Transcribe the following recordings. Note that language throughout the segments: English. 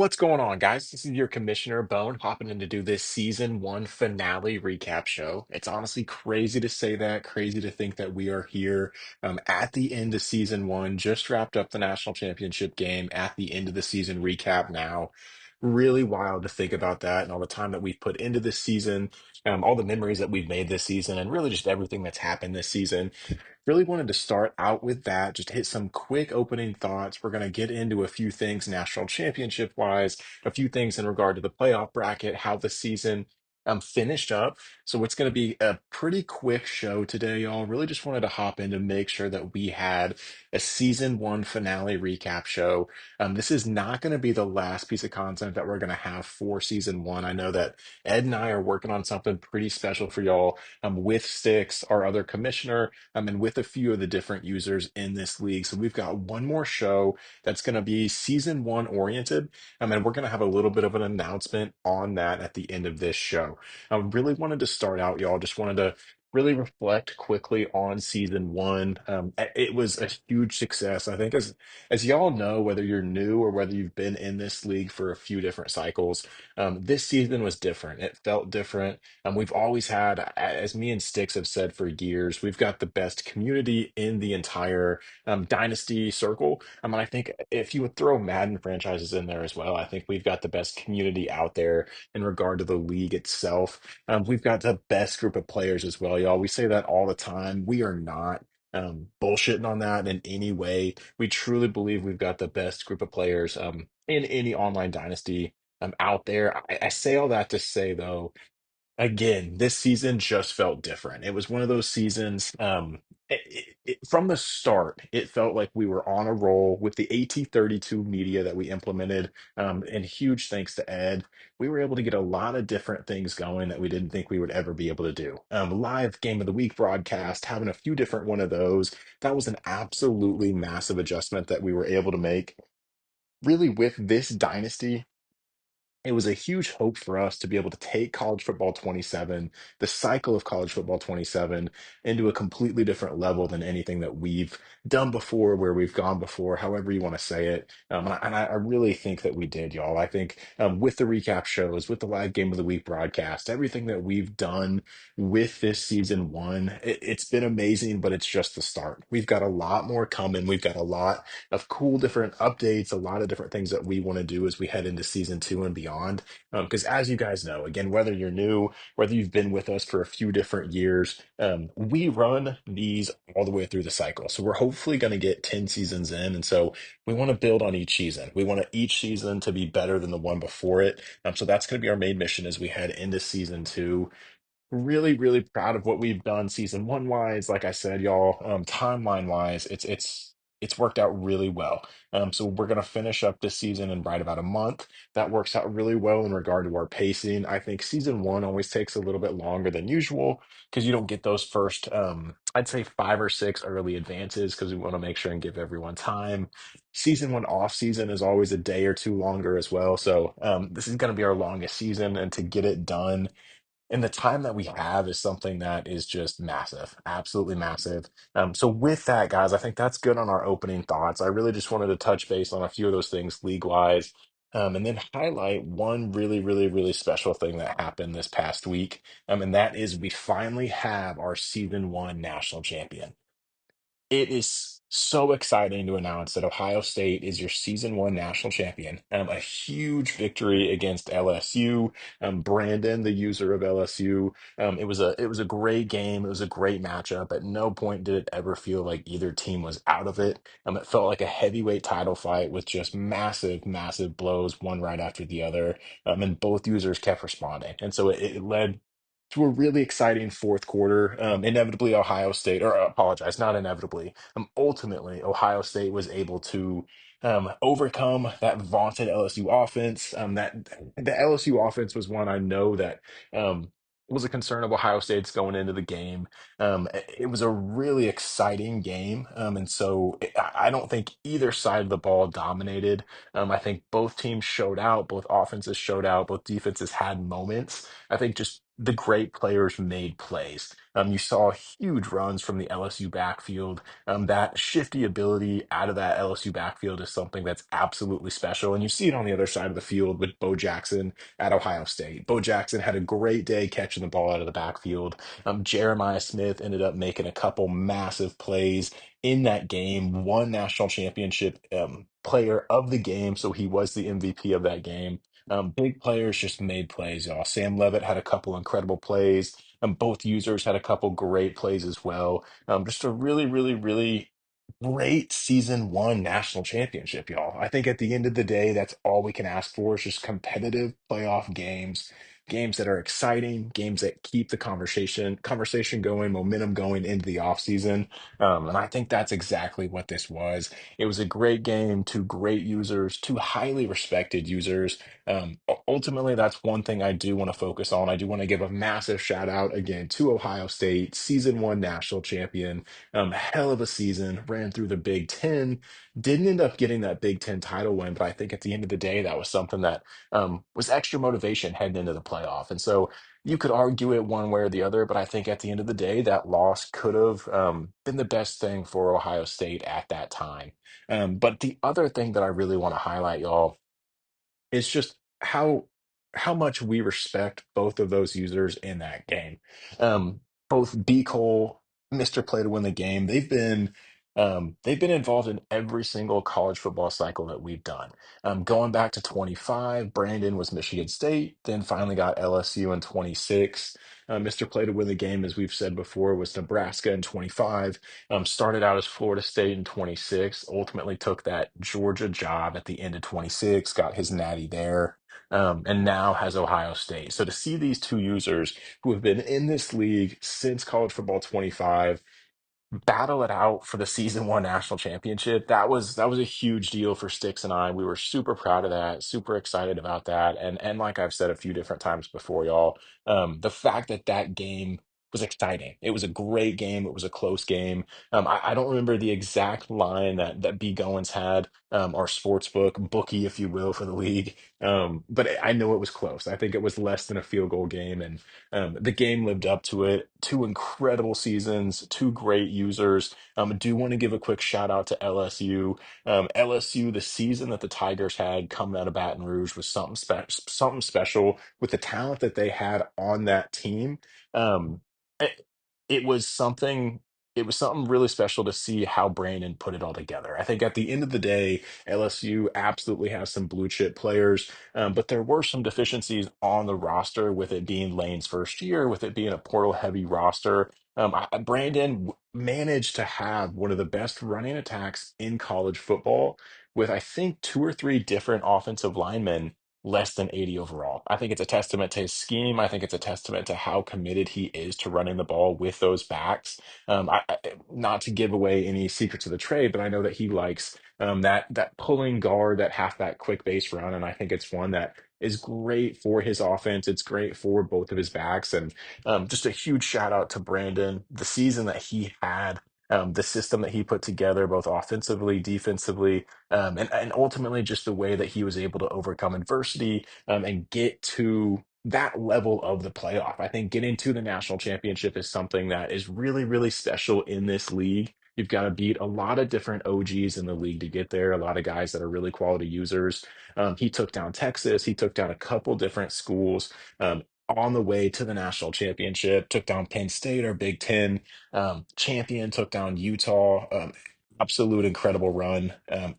What's going on, guys? This is your Commissioner Bone hopping in to do this season one finale recap show. It's honestly crazy to say that, crazy to think that we are here at the end of season one, just wrapped up the national championship game at the end of the season recap now. Really wild to think about that and all the time that we've put into this season, all the memories that we've made this season, and really just everything that's happened this season. Really wanted to start out with that, just hit some quick opening thoughts. We're going to get into a few things national championship wise, a few things in regard to the playoff bracket, how the season finished up. So it's going to be a pretty quick show today, y'all. Really just wanted to hop in to make sure that we had a season one finale recap show. This is not going to be the last piece of content that we're going to have for season one. I know that Ed and I are working on something pretty special for y'all with Sticks, our other commissioner and with a few of the different users in this league. So we've got one more show that's going to be season one oriented. And we're going to have a little bit of an announcement on that at the end of this show. I really wanted to start out, y'all. Just wanted to really reflect quickly on season one. It was a huge success. I think as y'all know, whether you're new or whether you've been in this league for a few different cycles, this season was different. It felt different. We've always had, as me and Sticks have said for years, we've got the best community in the entire Dynasty circle. And I think if you would throw Madden franchises in there as well, I think we've got the best community out there in regard to the league itself. We've got the best group of players as well, y'all. We say that all the time. We are not bullshitting on that in any way. We truly believe we've got the best group of players in any online Dynasty out there. I say all that to say, though, again, this season just felt different. It was one of those seasons, from the start, it felt like we were on a roll with the AT32 media that we implemented. And huge thanks to Ed, we were able to get a lot of different things going that we didn't think we would ever be able to do. Live game of the week broadcast, having a few different one of those, that was an absolutely massive adjustment that we were able to make. Really, with this dynasty, it was a huge hope for us to be able to take college football 27, the cycle of college football 27, into a completely different level than anything that we've done before, where we've gone before, however you want to say it. And I really think that we did, y'all. I think with the recap shows, with the live game of the week broadcast, everything that we've done with this season one, it's been amazing, but it's just the start. We've got a lot more coming. We've got a lot of cool different updates, a lot of different things that we want to do as we head into season two and beyond. Because as you guys know, again, whether you're new, whether you've been with us for a few different years, we run these all the way through the cycle. So we're hopefully going to get 10 seasons in. And so we want to build on each season. We want each season to be better than the one before it. So that's going to be our main mission as we head into season two. Really, really proud of what we've done season one wise. Like I said, y'all, timeline wise, it's worked out really well. So we're gonna finish up this season in right about a month. That works out really well in regard to our pacing. I think season one always takes a little bit longer than usual because you don't get those first, I'd say 5 or 6 early advances because we want to make sure and give everyone time. Season one off season is always a day or two longer as well. So this is going to be our longest season, and to get it done and the time that we have is something that is just massive, absolutely massive. So with that, guys, I think that's good on our opening thoughts. I really just wanted to touch base on a few of those things league wise, and then highlight one really, really, really special thing that happened this past week. And that is we finally have our season one national champion. It is so exciting to announce that Ohio State is your season one national champion. A huge victory against LSU. Brandon, the user of LSU, it was a great game. It was a great matchup. At no point did it ever feel like either team was out of it. It felt like a heavyweight title fight with just massive, massive blows, one right after the other. And both users kept responding, and so it led to a really exciting fourth quarter. Inevitably, Ohio State, or apologize, not inevitably. Ultimately, Ohio State was able to overcome that vaunted LSU offense. That the LSU offense was one I know that was a concern of Ohio State's going into the game. It was a really exciting game, and so I don't think either side of the ball dominated. I think both teams showed out, both offenses showed out, both defenses had moments. I think just the great players made plays. You saw huge runs from the LSU backfield. That shifty ability out of that LSU backfield is something that's absolutely special. And you see it on the other side of the field with Bo Jackson at Ohio State. Bo Jackson had a great day catching the ball out of the backfield. Jeremiah Smith ended up making a couple massive plays in that game, won national championship player of the game. So he was the MVP of that game. Big players just made plays, y'all. Sam Levitt had a couple incredible plays. Both users had a couple great plays as well. Just a really, really, really great season one national championship, y'all. I think at the end of the day, that's all we can ask for is just competitive playoff games, games that are exciting, games that keep the conversation going, momentum going into the offseason. And I think that's exactly what this was. It was a great game, two great users, two highly respected users. Ultimately, that's one thing I do want to focus on. I do want to give a massive shout out again to Ohio State, season one national champion. Hell of a season, ran through the Big Ten, didn't end up getting that Big Ten title win, but I think at the end of the day, that was something that was extra motivation heading into the playoff. And so you could argue it one way or the other, but I think at the end of the day, that loss could have been the best thing for Ohio State at that time. But the other thing that I really want to highlight, y'all, it's just how much we respect both of those users in that game. Both B. Cole, Mr. Play to win the game, they've been involved in every single college football cycle that we've done. Going back to 25, Brandon was Michigan State, then finally got LSU in 26. Mr. Play to win the game, as we've said before, was Nebraska in 25. Started out as Florida State in 26, ultimately took that Georgia job at the end of 26, got his natty there, and now has Ohio State. So to see these two users who have been in this league since college football 25 battle it out for the season one national championship. That was a huge deal for Sticks and I. We were super proud of that, super excited about that. And like I've said a few different times before, y'all, the fact that that game was exciting. It was a great game. It was a close game. I don't remember the exact line that B Goins had, our sports bookie, if you will, for the league. But I know it was close. I think it was less than a field goal game, and the game lived up to it. Two incredible seasons, two great users. I do want to give a quick shout out to LSU. LSU, the season that the Tigers had coming out of Baton Rouge was something special with the talent that they had on that team. Um, it, it was something. It was something really special to see how Brandon put it all together. I think at the end of the day, LSU absolutely has some blue chip players, but there were some deficiencies on the roster with it being Lane's first year, with it being a portal heavy roster. Brandon managed to have one of the best running attacks in college football with, I think, two or three different offensive linemen less than 80 overall. I think it's a testament to his scheme. I think it's a testament to how committed he is to running the ball with those backs. Not to give away any secrets of the trade, but I know that he likes that pulling guard, that halfback quick base run, and I think it's one that is great for his offense. It's great for both of his backs, and just a huge shout out to Brandon. The season that he had, the system that he put together, both offensively, defensively, and ultimately just the way that he was able to overcome adversity and get to that level of the playoff. I think getting to the national championship is something that is really, really special in this league. You've got to beat a lot of different OGs in the league to get there, a lot of guys that are really quality users. He took down Texas, he took down a couple different schools. On the way to the national championship, took down Penn State, our Big Ten champion, took down Utah. Absolute incredible run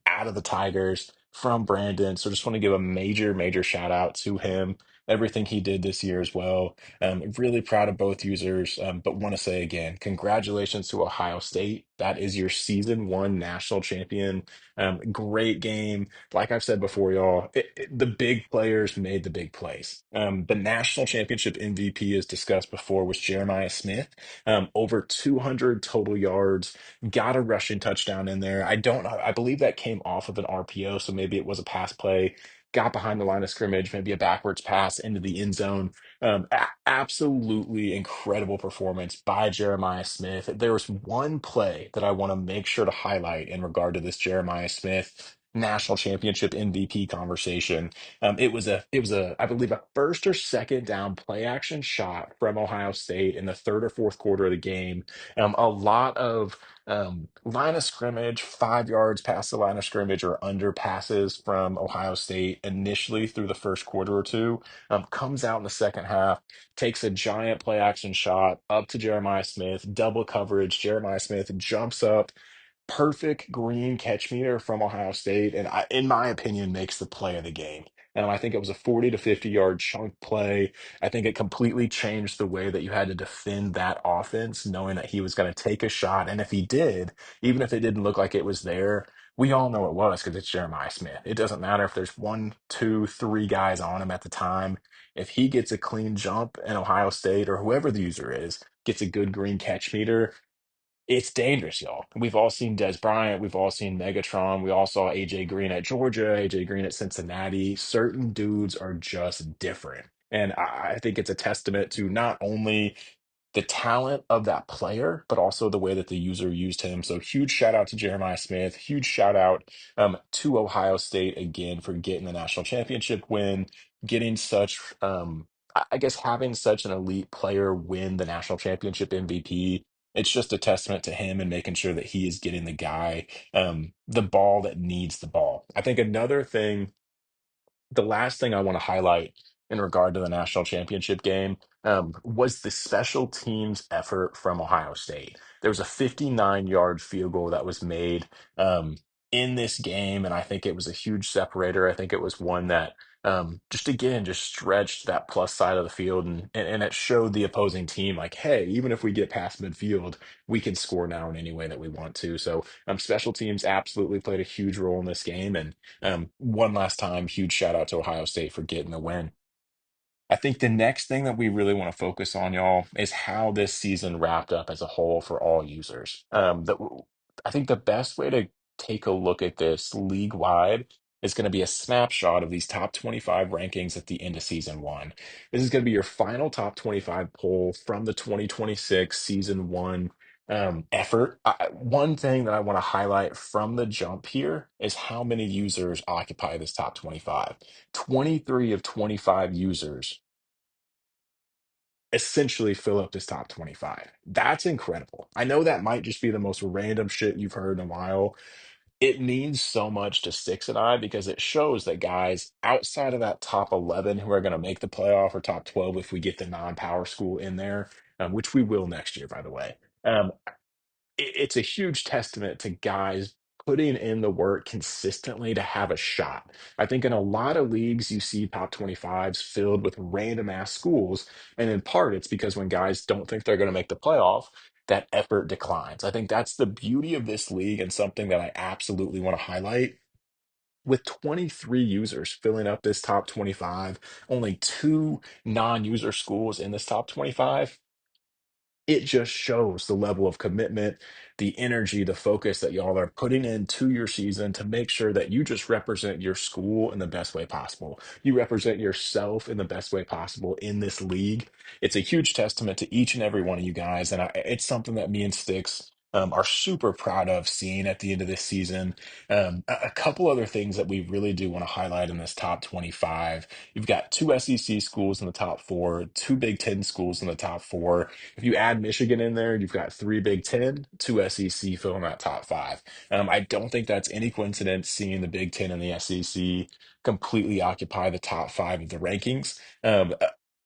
out of the Tigers from Brandon. So just want to give a major, major shout out to him, everything he did this year as well. Really proud of both users, but want to say again, congratulations to Ohio State. That is your season one national champion. Great game. Like I've said before, y'all, the big players made the big plays. The national championship MVP, as discussed before, was Jeremiah Smith. Over 200 total yards, got a rushing touchdown in there. I don't know. I believe that came off of an RPO, so maybe it was a pass play. Got behind the line of scrimmage, maybe a backwards pass into the end zone. Absolutely incredible performance by Jeremiah Smith. There was one play that I want to make sure to highlight in regard to this Jeremiah Smith. national championship MVP conversation. It was a I believe a first or second down play action shot from Ohio State in the third or fourth quarter of the game. A lot of line of scrimmage, 5 yards past the line of scrimmage or under passes from Ohio State initially through the first quarter or two. Comes out in the second half, takes a giant play action shot up to Jeremiah Smith, double coverage. Jeremiah Smith jumps up, perfect green catch meter from Ohio State, and in my opinion, makes the play of the game. I think it was a 40 to 50 yard chunk play. I think it completely changed the way that you had to defend that offense, knowing that he was going to take a shot. And if he did, even if it didn't look like it was there, we all know it was because it's Jeremiah Smith. It doesn't matter if there's one, two, three guys on him at the time. If he gets a clean jump and Ohio State or whoever the user is gets a good green catch meter, it's dangerous, y'all. We've all seen Des Bryant. We've all seen Megatron. We all saw AJ Green at Georgia, AJ Green at Cincinnati. Certain dudes are just different. And I think it's a testament to not only the talent of that player, but also the way that the user used him. So huge shout out to Jeremiah Smith. Huge shout out to Ohio State again for getting the national championship win, getting such, I guess, having such an elite player win the national championship MVP. It's just a testament to him and making sure that he is getting the guy the ball that needs the ball. I think another thing, the last thing I want to highlight in regard to the national championship game was the special teams effort from Ohio State. There was a 59-yard field goal that was made in this game, and I think it was a huge separator. I think it was one that just again just stretched that plus side of the field, and it showed the opposing team like, hey, even if we get past midfield, we can score now in any way that we want to. So special teams absolutely played a huge role in this game, and one last time, huge shout out to Ohio State for getting the win. I think the next thing that we really want to focus on, y'all, is how this season wrapped up as a whole for all users. I think the best way to take a look at this league wide is going to be a snapshot of these top 25 rankings at the end of season one. This is going to be your final top 25 poll from the 2026 season one effort. One thing that I want to highlight from the jump here is how many users occupy this top 25. 23 of 25 users essentially fill up this top 25. That's incredible. I know that might just be the most random shit you've heard in a while. It means so much to Six and I because it shows that guys outside of that top 11 who are going to make the playoff or top 12 if we get the non-power school in there, which we will next year, by the way. Um, it's a huge testament to guys putting in the work consistently to have a shot. I think in a lot of leagues, you see top 25s filled with random ass schools. And in part, it's because when guys don't think they're going to make the playoff, that effort declines. I think that's the beauty of this league and something that I absolutely want to highlight. With 23 users filling up this top 25, only two non-user schools in this top 25, it just shows the level of commitment, the energy, the focus that y'all are putting into your season to make sure that you just represent your school in the best way possible. You represent yourself in the best way possible in this league. It's a huge testament to each and every one of you guys, and it's something that me and Sticks are super proud of seeing at the end of this season. A couple other things that we really do want to highlight in this top 25. You've got two SEC schools in the top four, two Big Ten schools in the top four. If you add Michigan in there, you've got three Big Ten, two SEC filling that top five. I don't think that's any coincidence seeing the Big Ten and the SEC completely occupy the top five of the rankings.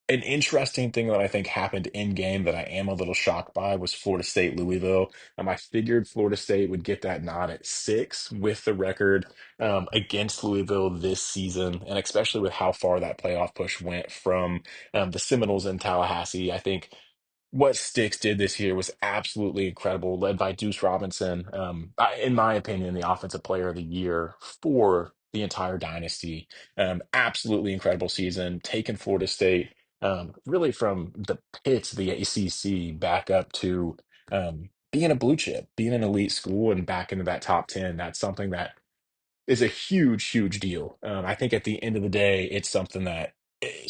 An interesting thing that I think happened in game that I am a little shocked by was Florida State Louisville. I figured Florida State would get that nod at six with the record against Louisville this season, and especially with how far that playoff push went from the Seminoles in Tallahassee. I think what Sticks did this year was absolutely incredible, led by Deuce Robinson. In my opinion, the offensive player of the year for the entire dynasty. Absolutely incredible season, taking Florida State really from the pits of the ACC back up to being a blue chip, being an elite school, and back into that top 10. That's something that is a huge, huge deal. I think at the end of the day, it's something that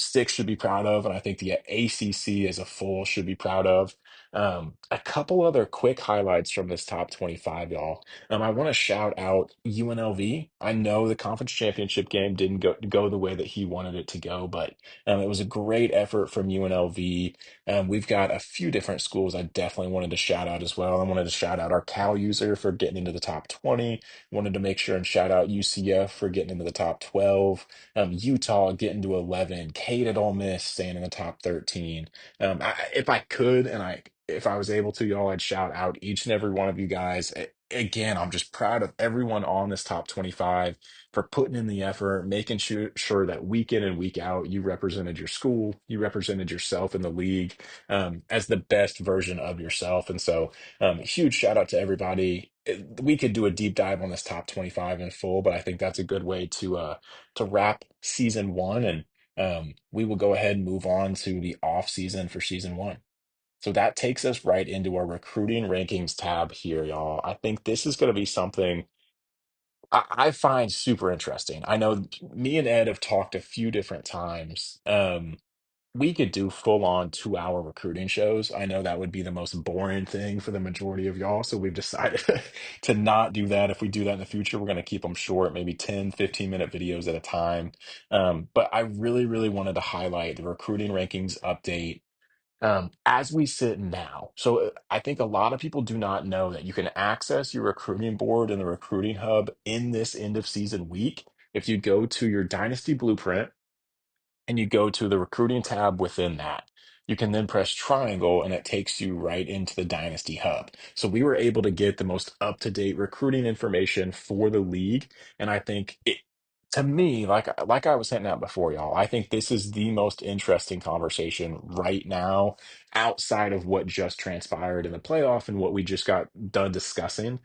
six should be proud of, and I think the ACC as a full should be proud of. A couple other quick highlights from this top 25, y'all. I want to shout out UNLV. I know the conference championship game didn't go the way that he wanted it to go, but it was a great effort from UNLV. We've got a few different schools I definitely wanted to shout out as well. I wanted to shout out our Cal user for getting into the top 20. Wanted to make sure and shout out UCF for getting into the top 12. Utah getting to 11. Cade at Ole Miss staying in the top 13. If I could, if I was able to, y'all, I'd shout out each and every one of you guys. Again, I'm just proud of everyone on this top 25 for putting in the effort, making sure that week in and week out, you represented your school, you represented yourself in the league as the best version of yourself. And so, huge shout out to everybody. We could do a deep dive on this top 25 in full, but I think that's a good way to wrap season one. And we will go ahead and move on to the off season for season one. So that takes us right into our recruiting rankings tab here, y'all. I think this is going to be something I find super interesting. I know me and Ed have talked a few different times. We could do full on 2 hour recruiting shows. I know that would be the most boring thing for the majority of y'all. So we've decided to not do that. If we do that in the future, we're going to keep them short, maybe 10, 15 minute videos at a time. But I really, really wanted to highlight the recruiting rankings update as we sit now. So I think a lot of people do not know that you can access your recruiting board and the recruiting hub in this end of season week. If you go to your Dynasty Blueprint, and you go to the recruiting tab within that. You can then press triangle and it takes you right into the Dynasty Hub. So we were able to get the most up-to-date recruiting information for the league. And I think to me, like I was hinting at before, y'all, I think this is the most interesting conversation right now outside of what just transpired in the playoff and what we just got done discussing.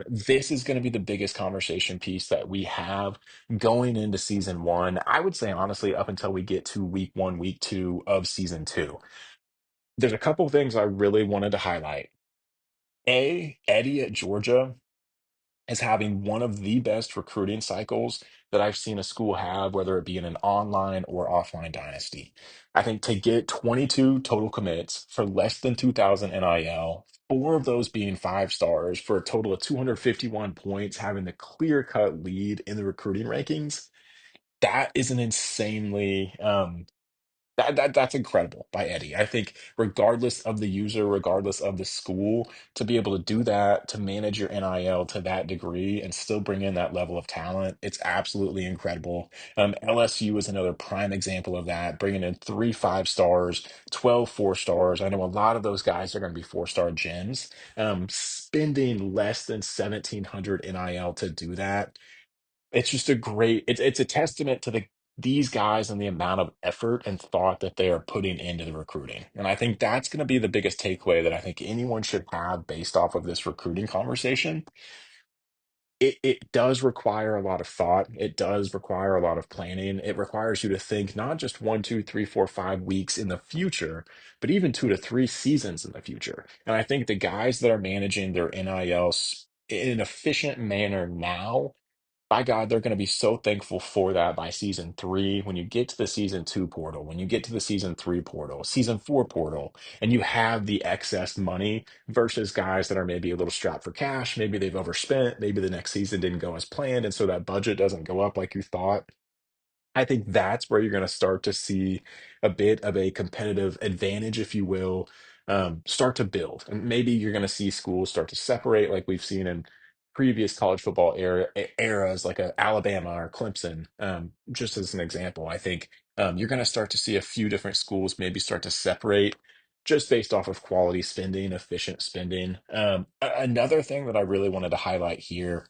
This is going to be the biggest conversation piece that we have going into season one. I would say, honestly, up until we get to week one, week two of season two. There's a couple of things I really wanted to highlight. Eddie at Georgia is having one of the best recruiting cycles that I've seen a school have, whether it be in an online or offline dynasty. I think to get 22 total commits for less than 2,000 NIL, four of those being 5 stars for a total of 251 points, having the clear cut lead in the recruiting rankings, that is an insanely that's incredible by Eddie. I think regardless of the user, regardless of the school, to be able to do that, to manage your NIL to that degree and still bring in that level of talent, it's absolutely incredible. LSU is another prime example of that, bringing in 3 5 stars, 12 4 stars. I know a lot of those guys are going to be 4 star gems. Spending less than 1,700 NIL to do that, it's just a great it's a testament to these guys and the amount of effort and thought that they are putting into the recruiting. And I think that's going to be the biggest takeaway that I think anyone should have based off of this recruiting conversation. It does require a lot of thought. It does require a lot of planning. It requires you to think not just 1, 2, 3, 4, 5 weeks in the future, but even 2 to 3 seasons in the future. And I think the guys that are managing their NILs in an efficient manner now, by God, they're going to be so thankful for that by season three. When you get to the season two portal, when you get to the season three portal, season four portal, and you have the excess money versus guys that are maybe a little strapped for cash. Maybe they've overspent. Maybe the next season didn't go as planned. And so that budget doesn't go up like you thought. I think that's where you're going to start to see a bit of a competitive advantage, if you will, start to build. And maybe you're going to see schools start to separate, like we've seen in previous college football eras, like a Alabama or Clemson. Just as an example, I think you're going to start to see a few different schools maybe start to separate. Just based off of quality spending, efficient spending. Another thing that I really wanted to highlight here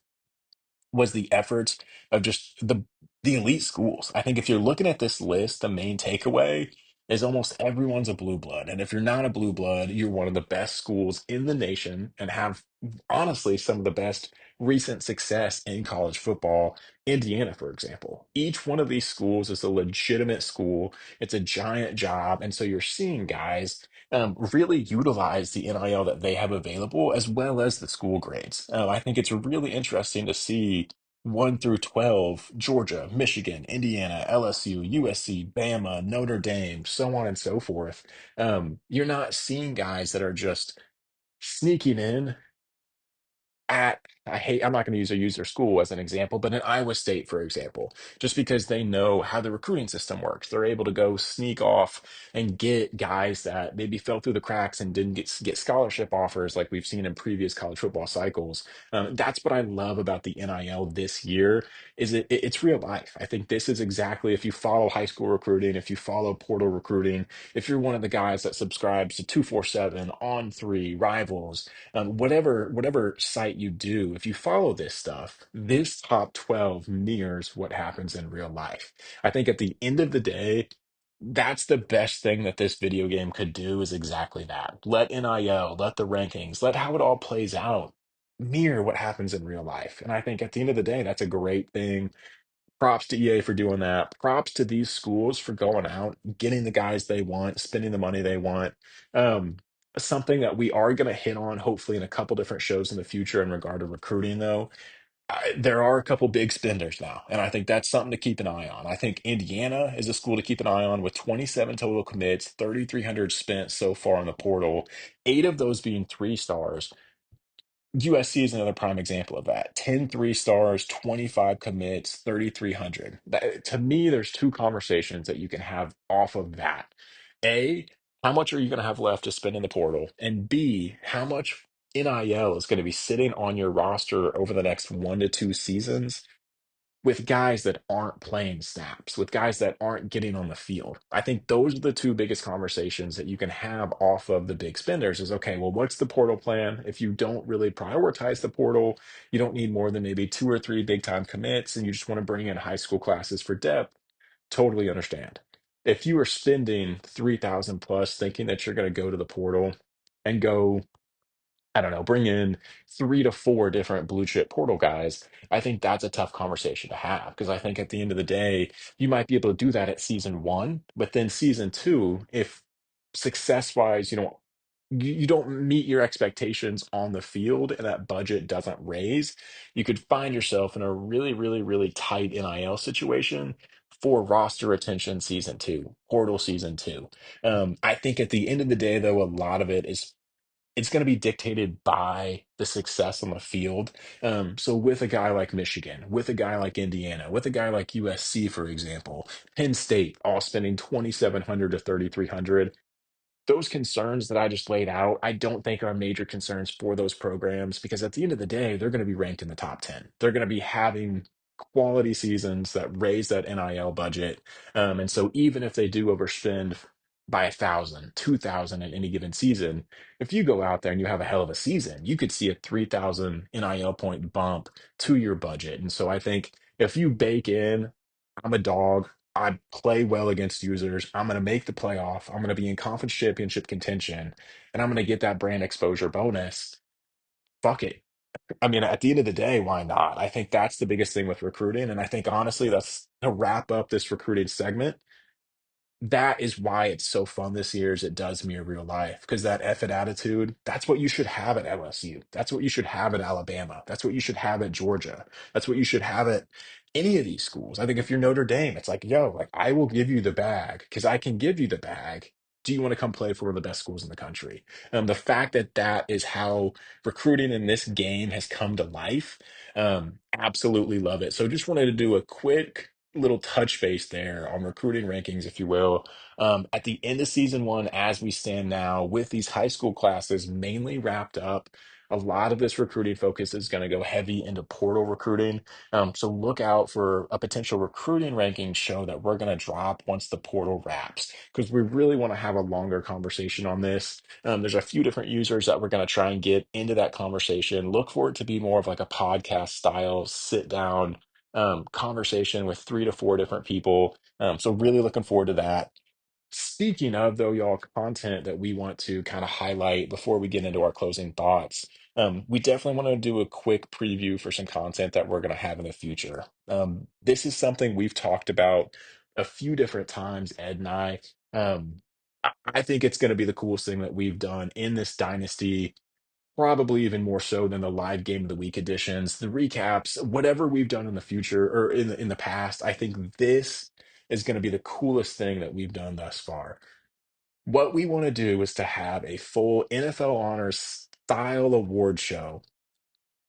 was the efforts of just the elite schools. I think if you're looking at this list, the main takeaway is almost everyone's a blue blood. And if you're not a blue blood, you're one of the best schools in the nation and have honestly some of the best recent success in college football. Indiana, for example. Each one of these schools is a legitimate school. It's a giant job. And so you're seeing guys really utilize the NIL that they have available as well as the school grades. I think it's really interesting to see 1 through 12, Georgia, Michigan, Indiana, LSU, USC, Bama, Notre Dame, so on and so forth. You're not seeing guys that are just sneaking in at I'm not going to use their school as an example, but in Iowa State, for example, just because they know how the recruiting system works, they're able to go sneak off and get guys that maybe fell through the cracks and didn't get scholarship offers like we've seen in previous college football cycles. That's what I love about the NIL this year is it's real life. I think this is exactly if you follow high school recruiting, if you follow portal recruiting, if you're one of the guys that subscribes to 247 on three rivals, whatever site you do, if you follow this stuff, this top 12 mirrors what happens in real life. I think at the end of the day, that's the best thing that this video game could do is exactly that. Let NIL, let the rankings, let how it all plays out mirror what happens in real life. And I think at the end of the day, that's a great thing. Props to EA for doing that. Props to these schools for going out, getting the guys they want, spending the money they want. Um, Something that we are going to hit on, hopefully, in a couple different shows in the future in regard to recruiting, though. There are a couple big spenders now, and I think that's something to keep an eye on. I think Indiana is a school to keep an eye on with 27 total commits, 3,300 spent so far in the portal, eight of those being three stars. USC is another prime example of that. 10 3 stars, 25 commits, 3,300. To me, there's two conversations that you can have off of that. A, how much are you going to have left to spend in the portal? And B, how much NIL is going to be sitting on your roster over the next 1 to 2 seasons with guys that aren't playing snaps, with guys that aren't getting on the field. I think those are the two biggest conversations that you can have off of the big spenders is okay, well, what's the portal plan? If you don't really prioritize the portal, you don't need more than maybe two or three big time commits, and you just want to bring in high school classes for depth, totally understand. If you are spending 3,000 plus thinking that you're going to go to the portal and go, I don't know, bring in 3 to 4 different blue chip portal guys, I think that's a tough conversation to have because I think at the end of the day, you might be able to do that at season one, but then season two, if success wise, you don't meet your expectations on the field and that budget doesn't raise, you could find yourself in a really, really, really tight NIL situation for roster retention season two, portal season two. I think at the end of the day, though, a lot of it is it's going to be dictated by the success on the field. So with a guy like Michigan, with a guy like Indiana, with a guy like USC, for example, Penn State, all spending 2,700 to 3,300. Those concerns that I just laid out, I don't think are major concerns for those programs because at the end of the day, they're going to be ranked in the top 10. They're going to be having quality seasons that raise that NIL budget. And so even if they do overspend by 1,000, 2,000 in any given season, if you go out there and you have a hell of a season, you could see a 3,000 NIL point bump to your budget. And so I think if you bake in, I'm a dog. I play well against users. I'm going to make the playoff. I'm going to be in conference championship contention, and I'm going to get that brand exposure bonus. Fuck it. I mean, at the end of the day, why not? I think that's the biggest thing with recruiting. And I think honestly, that's to wrap up this recruiting segment, that is why it's so fun this year is it does mirror real life because that effort attitude, that's what you should have at LSU. That's what you should have at Alabama. That's what you should have at Georgia. That's what you should have at any of these schools. I think if you're Notre Dame, it's like, yo, like I will give you the bag because I can give you the bag. Do you want to come play for one of the best schools in the country? The fact that that is how recruiting in this game has come to life, absolutely love it. So just wanted to do a quick little touch base there on recruiting rankings, if you will. At the end of season one, as we stand now, with these high school classes mainly wrapped up, a lot of this recruiting focus is going to go heavy into portal recruiting. So look out for a potential recruiting ranking show that we're going to drop once the portal wraps, because we really want to have a longer conversation on this. There's a few different users that we're going to try and get into that conversation. Look for it to be more of like a podcast style sit down conversation with 3 to 4 different people. So really looking forward to that. Speaking of, though, y'all, content that we want to kind of highlight before we get into our closing thoughts, we definitely want to do a quick preview for some content that we're going to have in the future. This is something we've talked about a few different times, Ed and I. I think it's going to be the coolest thing that we've done in this dynasty probably even more so than the live game of the week editions, the recaps, whatever we've done in the future or in the past. I think this is going to be the coolest thing that we've done thus far. What we want to do is to have a full NFL honors style award show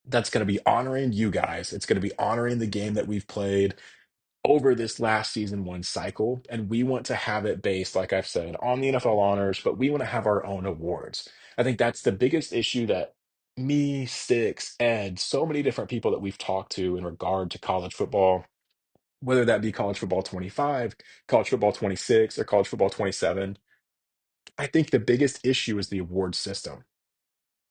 that's going to be honoring you guys. It's going to be honoring the game that we've played over this last season one cycle. And we want to have it based, like I've said, on the NFL honors, but we want to have our own awards. I think that's the biggest issue that me, Sticks, Ed, so many different people that we've talked to in regard to college football, whether that be college football 25, college football 26, or college football 27. I think the biggest issue is the award system.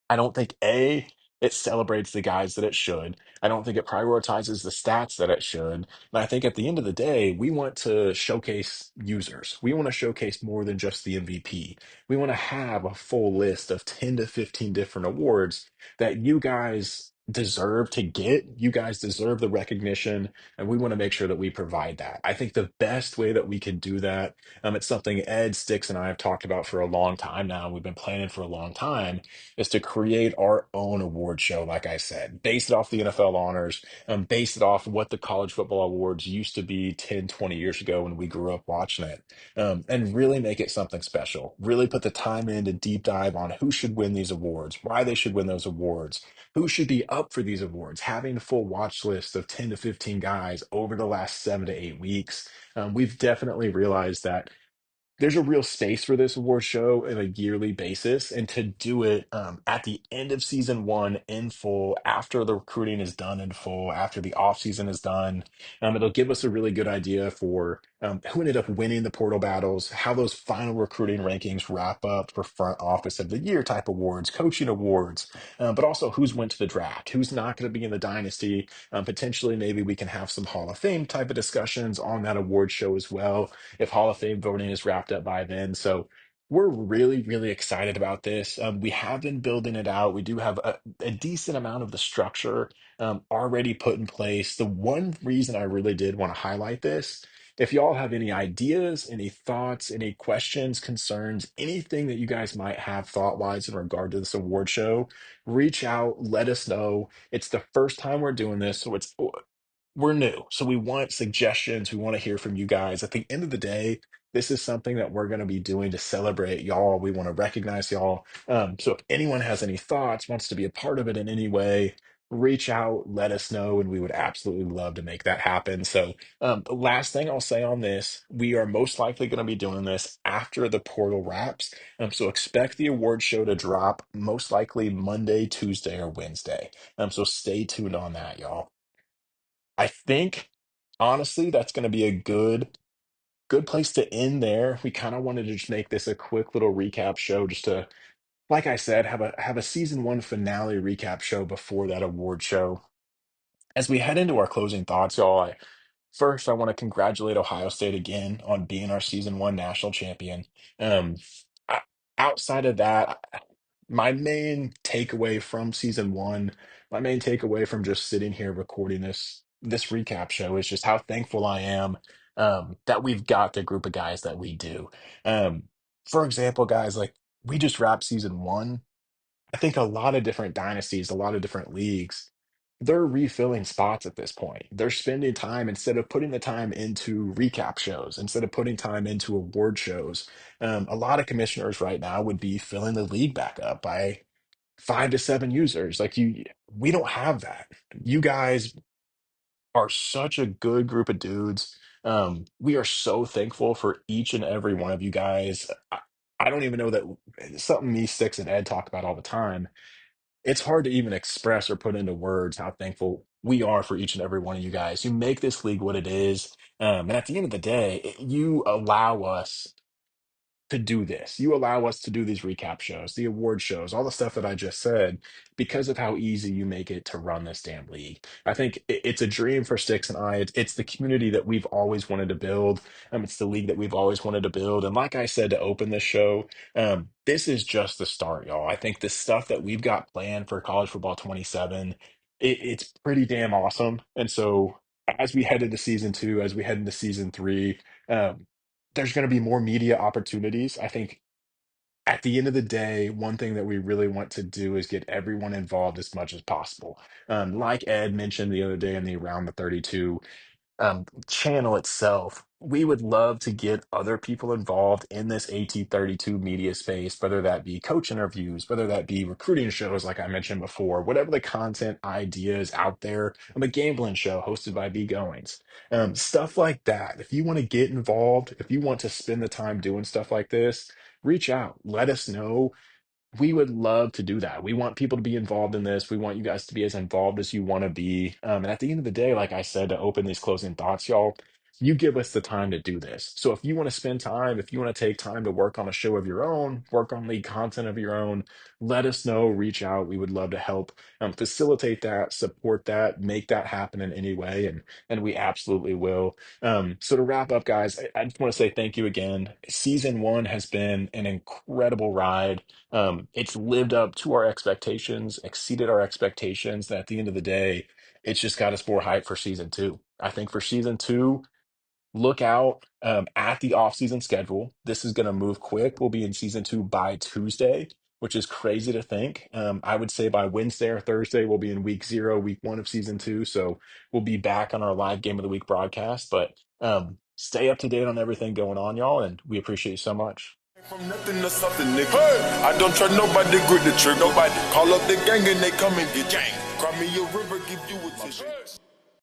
I don't think it celebrates the guys that it should. I don't think it prioritizes the stats that it should. And I think at the end of the day, we want to showcase users. We want to showcase more than just the MVP. We want to have a full list of 10 to 15 different awards that you guys deserve to get. You guys deserve the recognition, and we want to make sure that we provide that. I think the best way that we can do that, it's something Ed, Sticks, and I have talked about for a long time now. We've been planning for a long time is to create our own award show, like I said, based it off the NFL honors, based it off what the college football awards used to be 10, 20 years ago when we grew up watching it, and really make it something special. Really put the time in to deep dive on who should win these awards, why they should win those awards, who should be up for these awards, having a full watch list of 10 to 15 guys over the last 7 to 8 weeks. We've definitely realized that there's a real space for this award show on a yearly basis, and to do it at the end of season one in full, after the recruiting is done in full, after the offseason is done, it'll give us a really good idea for who ended up winning the portal battles, how those final recruiting rankings wrap up for front office of the year type awards, coaching awards, but also who's went to the draft, who's not going to be in the dynasty. Potentially, maybe we can have some Hall of Fame type of discussions on that award show as well if Hall of Fame voting is wrapped up by then. So we're really, really excited about this. We have been building it out. We do have a decent amount of the structure already put in place. The one reason I really did want to highlight this, if y'all have any ideas, any thoughts, any questions, concerns, anything that you guys might have thought wise in regard to this award show, reach out, let us know. It's the first time we're doing this, so we're new, so we want suggestions. We want to hear from you guys. At the end of the day, this is something that we're going to be doing to celebrate y'all. We want to recognize y'all. So if anyone has any thoughts, wants to be a part of it in any way, reach out, let us know, and we would absolutely love to make that happen. So, the last thing I'll say on this, we are most likely going to be doing this after the portal wraps. So expect the award show to drop most likely Monday, Tuesday, or Wednesday. So stay tuned on that, y'all. I think honestly that's going to be a good place to end there. We kind of wanted to just make this a quick little recap show just to, like I said, have a season one finale recap show before that award show. As we head into our closing thoughts, y'all, first, I want to congratulate Ohio State again on being our season one national champion. Um, o- Outside of that, my main takeaway from season one, my main takeaway from just sitting here recording this recap show is just how thankful I am that we've got the group of guys that we do. Um, for example, guys, like we just wrapped season one. I think a lot of different dynasties, a lot of different leagues, they're refilling spots at this point. They're spending time instead of putting the time into recap shows, instead of putting time into award shows. A lot of commissioners right now would be filling the league back up by 5 to 7 users. Like we don't have that. You guys are such a good group of dudes. We are so thankful for each and every one of you guys. I don't even know that it's something me, Six, and Ed talk about all the time. It's hard to even express or put into words how thankful we are for each and every one of you guys. You make this league what it is. And at the end of the day, you allow us to do this. You allow us to do these recap shows, the award shows, all the stuff that I just said, because of how easy you make it to run this damn league. I think it's a dream for Sticks and I. It's the community that we've always wanted to build. It's the league that we've always wanted to build. And like I said to open this show, this is just the start, y'all. I think the stuff that we've got planned for college football 27, it's pretty damn awesome. And so as we head into season two, as we head into season three, um, there's going to be more media opportunities. I think At the end of the day, one thing that we really want to do is get everyone involved as much as possible. Like Ed mentioned the other day in the Around the 32 channel itself, we would love to get other people involved in this AT32 media space, whether that be coach interviews, whether that be recruiting shows, like I mentioned before, whatever the content idea is out there. I'm a gambling show hosted by B Goings, stuff like that. If you want to get involved, if you want to spend the time doing stuff like this, reach out, let us know. We would love to do that. We want people to be involved in this. We want you guys to be as involved as you want to be. And at the end of the day, like I said, to open these closing thoughts, y'all, you give us the time to do this. So if you want to spend time, if you want to take time to work on a show of your own, work on league content of your own, let us know, reach out. We would love to help facilitate that, support that, make that happen in any way. And we absolutely will. So to wrap up, guys, I just want to say thank you again. Season one has been an incredible ride. It's lived up to our expectations, exceeded our expectations. And at the end of the day, it's just got us more hype for season two. I think for season two, look out at the offseason schedule. This is going to move quick. We'll be in season two by Tuesday, which is crazy to think. I would say by Wednesday or Thursday, we'll be in week zero, week one of season two. So we'll be back on our live game of the week broadcast. But stay up to date on everything going on, y'all. And we appreciate you so much. From nothing to something, nigga. Hey! I don't trust nobody, grip the trigger. Nobody call up the gang and they come and get gang. Cry me a river, give you a tissue.